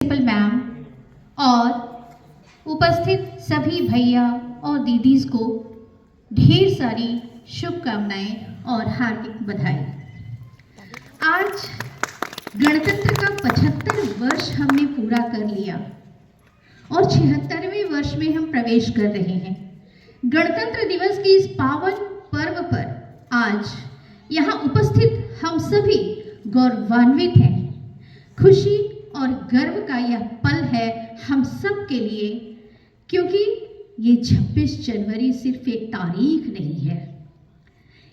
Principal ma'am और उपस्थित सभी भैया और दीदीज को ढेर सारी शुभकामनाएं और हार्दिक बधाई। आज गणतंत्र का 75 वर्ष हमने पूरा कर लिया और 76वें वर्ष में हम प्रवेश कर रहे हैं। गणतंत्र दिवस की इस पावन पर्व पर आज यहाँ उपस्थित हम सभी गौरवान्वित हैं। खुशी और गर्व का यह पल है हम सब के लिए, क्योंकि ये 26 जनवरी सिर्फ एक तारीख नहीं है।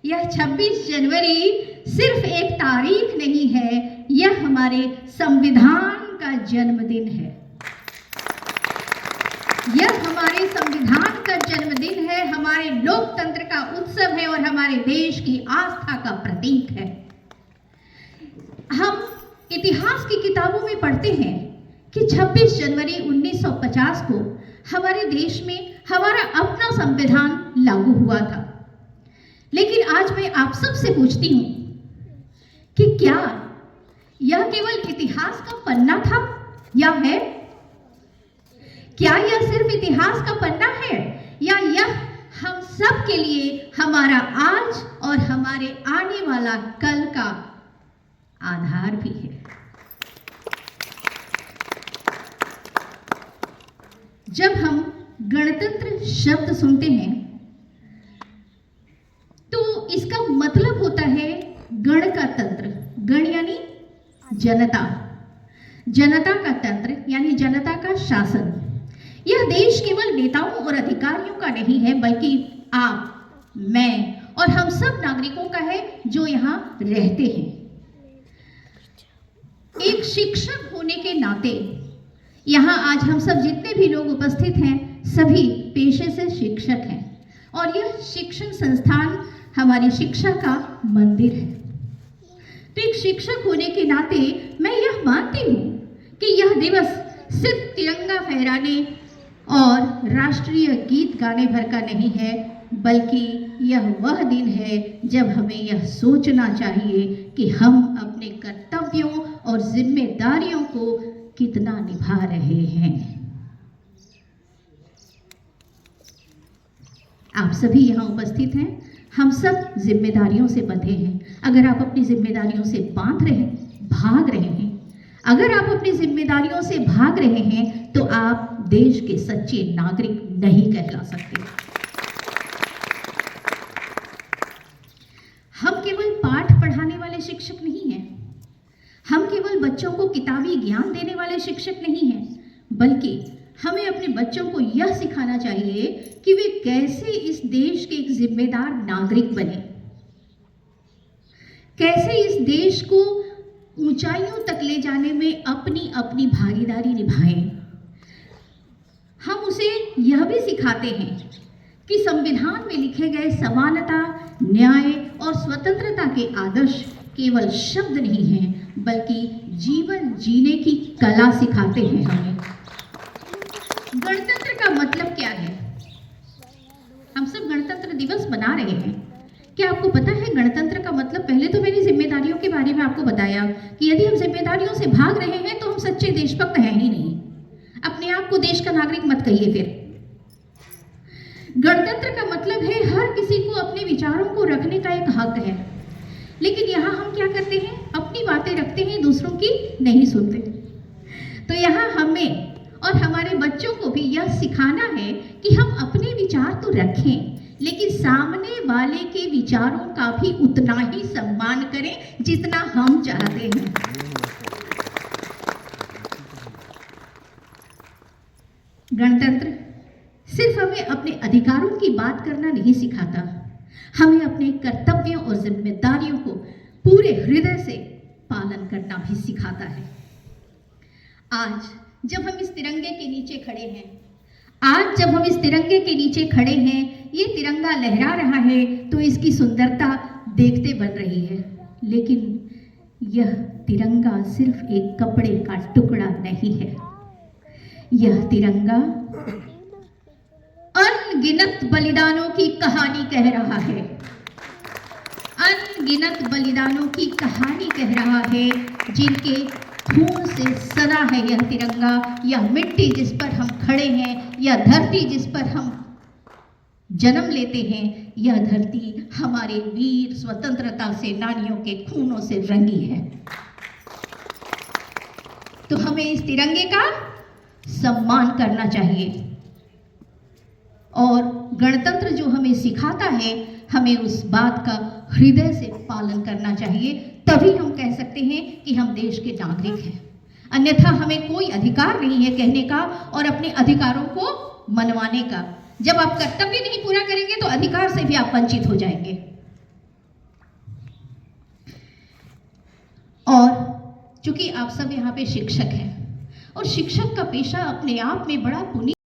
यह 26 जनवरी सिर्फ एक तारीख नहीं है, यह हमारे संविधान का जन्मदिन है। यह हमारे संविधान का जन्मदिन है, हमारे लोकतंत्र का उत्सव है और हमारे देश की आस्था का प्रतीक है। हम इतिहास की किताबों में पढ़ते हैं कि 26 जनवरी 1950 को हमारे देश में हमारा अपना संविधान लागू हुआ था। लेकिन आज मैं आप सबसे पूछती हूँ कि क्या यह केवल इतिहास का पन्ना था या है? क्या यह सिर्फ इतिहास का पन्ना है या यह हम सब के लिए हमारा आज और हमारे आने वाला कल का आधार भी है? जब हम गणतंत्र शब्द सुनते हैं तो इसका मतलब होता है गण का तंत्र। गण यानी जनता, जनता का तंत्र यानी जनता का शासन। यह देश केवल नेताओं और अधिकारियों का नहीं है, बल्कि आप, मैं और हम सब नागरिकों का है जो यहाँ रहते हैं। एक शिक्षक होने के नाते यहाँ आज हम सब जितने भी लोग उपस्थित हैं सभी पेशे से शिक्षक हैं और यह शिक्षण संस्थान हमारी शिक्षा का मंदिर है। तो एक शिक्षक होने के नाते मैं यह मानती हूँ कि यह दिवस सिर्फ तिरंगा फहराने और राष्ट्रीय गीत गाने भर का नहीं है, बल्कि यह वह दिन है जब हमें यह सोचना चाहिए कि हम अपने कर्तव्यों और जिम्मेदारियों को कितना निभा रहे हैं। आप सभी यहाँ उपस्थित हैं, हम सब जिम्मेदारियों से बंधे हैं। अगर आप अपनी जिम्मेदारियों से भाग रहे हैं, अगर आप अपनी जिम्मेदारियों से भाग रहे हैं तो आप देश के सच्चे नागरिक नहीं कहला सकते। हम केवल पाठ पढ़ाने वाले शिक्षक नहीं हैं, हम केवल बच्चों को किताबी ज्ञान देने वाले शिक्षक नहीं हैं, बल्कि हमें अपने बच्चों को यह सिखाना चाहिए कि वे कैसे इस देश के एक जिम्मेदार नागरिक बने, कैसे इस देश को ऊंचाइयों तक ले जाने में अपनी अपनी भागीदारी निभाएं। हम उसे यह भी सिखाते हैं कि संविधान में लिखे गए समानता, न्याय और स्वतंत्रता के आदर्श केवल शब्द नहीं हैं, बल्कि जीवन जीने की कला सिखाते हैं हमें। गणतंत्र का मतलब क्या है? हम सब गणतंत्र दिवस मना रहे हैं। क्या आपको पता है गणतंत्र का मतलब? पहले तो मैंने जिम्मेदारियों के बारे में आपको बताया कि यदि हम जिम्मेदारियों से भाग रहे हैं तो हम सच्चे देशभक्त हैं ही नहीं। अपने आप को देश का नागरिक मत कहिए। फिर गणतंत्र का मतलब है हर किसी को अपने विचारों को रखने का एक हक है। लेकिन यहाँ हम क्या करते हैं? अपनी बातें रखते हैं, दूसरों की नहीं सुनते। तो यहाँ हमें और हमारे बच्चों को भी यह सिखाना है कि हम अपने विचार तो रखें, लेकिन सामने वाले के विचारों का भी उतना ही सम्मान करें जितना हम चाहते हैं। गणतंत्र सिर्फ हमें अपने अधिकारों की बात करना नहीं सिखाता, हमें अपने कर्तव्यों और जिम्मेदारियों को पूरे हृदय से पालन करना भी सिखाता है। आज जब हम इस तिरंगे के नीचे खड़े हैं, ये तिरंगा लहरा रहा है तो इसकी सुंदरता देखते बन रही है। लेकिन यह तिरंगा सिर्फ एक कपड़े का टुकड़ा नहीं है, यह तिरंगा अनगिनत बलिदानों की कहानी कह रहा है। अनगिनत बलिदानों की कहानी कह रहा है, जिनके खून से सना है यह तिरंगा, यह मिट्टी जिस पर हम खड़े हैं, यह धरती जिस पर हम जन्म लेते हैं, यह धरती हमारे वीर स्वतंत्रता सेनानियों के खूनों से रंगी है। तो हमें इस तिरंगे का सम्मान करना चाहिए और गणतंत्र जो हमें सिखाता है, हमें उस बात का हृदय से पालन करना चाहिए। तभी हम कह सकते हैं कि हम देश के नागरिक हैं। अन्यथा हमें कोई अधिकार नहीं है कहने का और अपने अधिकारों को मनवाने का। जब आप कर्तव्य नहीं पूरा करेंगे तो अधिकार से भी आप वंचित हो जाएंगे। और चूंकि आप सब यहाँ पे शिक्षक हैं और शिक्षक का पेशा अपने आप में बड़ा पुनीत